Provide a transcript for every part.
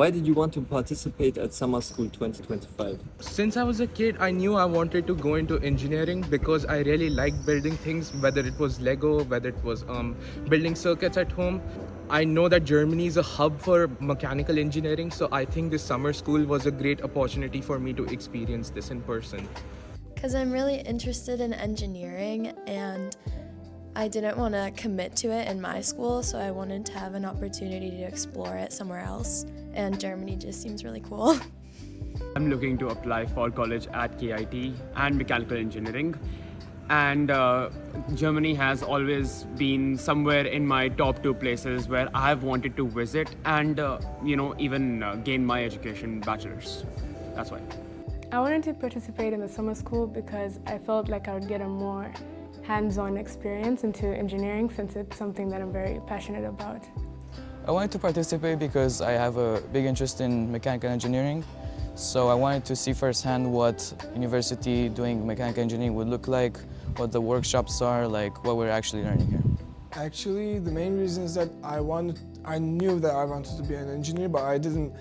Why did you want to participate at Summer School 2025? Since I was a kid, I knew I wanted to go into engineering because I really liked building things, whether it was Lego, whether it was building circuits at home. I know that Germany is a hub for mechanical engineering, so I think this summer school was a great opportunity for me to experience this in person. Because I'm really interested in engineering and I didn't want to commit to it in my school, so I wanted to have an opportunity to explore it somewhere else, and Germany just seems really cool. I'm looking to apply for college at KIT and mechanical engineering. And Germany has always been somewhere in my top two places where I've wanted to visit and, even gain my education bachelor's. That's why. I wanted to participate in the summer school because I felt like I would get a more hands-on experience into engineering since it's something that I'm very passionate about. I wanted to participate because I have a big interest in mechanical engineering. So I wanted to see firsthand what university doing mechanical engineering would look like, what the workshops are, like what we're actually learning here. Actually, the main reason is that I knew that I wanted to be an engineer, but I didn't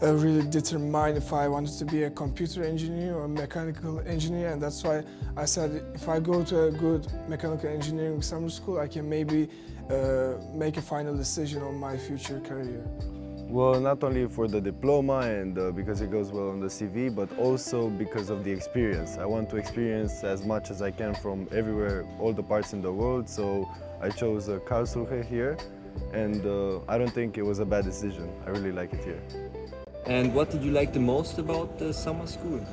really determine if I wanted to be a computer engineer or a mechanical engineer, and that's why I said if I go to a good mechanical engineering summer school, I can maybe make a final decision on my future career. Well, not only for the diploma and because it goes well on the CV, but also because of the experience. I want to experience as much as I can from everywhere, all the parts in the world, so I chose Karlsruhe here, and I don't think it was a bad decision. I really like it here. And what did you like the most about the summer school?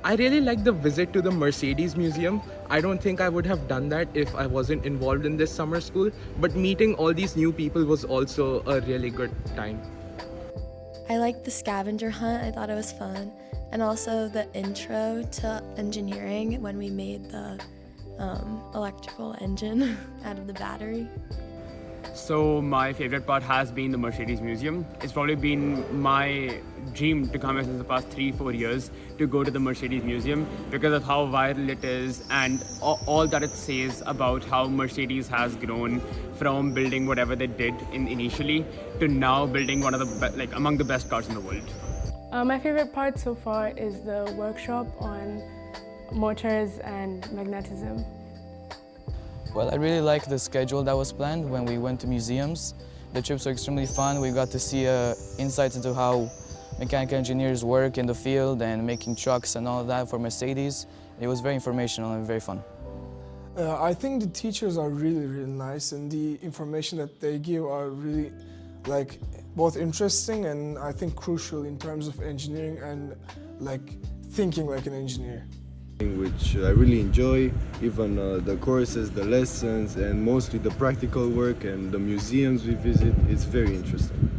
I really liked the visit to the Mercedes Museum. I don't think I would have done that if I wasn't involved in this summer school, but meeting all these new people was also a really good time. I liked the scavenger hunt, I thought it was fun, and also the intro to engineering when we made the electrical engine out of the battery. So my favorite part has been the Mercedes Museum. It's probably been my dream to come here since the past 3-4 years to go to the Mercedes Museum because of how viral it is and all that it says about how Mercedes has grown from building whatever they did initially to now building one of the among the best cars in the world. My favorite part so far is the workshop on motors and magnetism. Well, I really liked the schedule that was planned when we went to museums. The trips were extremely fun. We got to see insights into how mechanical engineers work in the field and making trucks and all of that for Mercedes. It was very informational and very fun. I think the teachers are really, really nice, and the information that they give are really both interesting and I think crucial in terms of engineering and thinking like an engineer. Which I really enjoy, even the courses, the lessons, and mostly the practical work and the museums we visit. It's very interesting.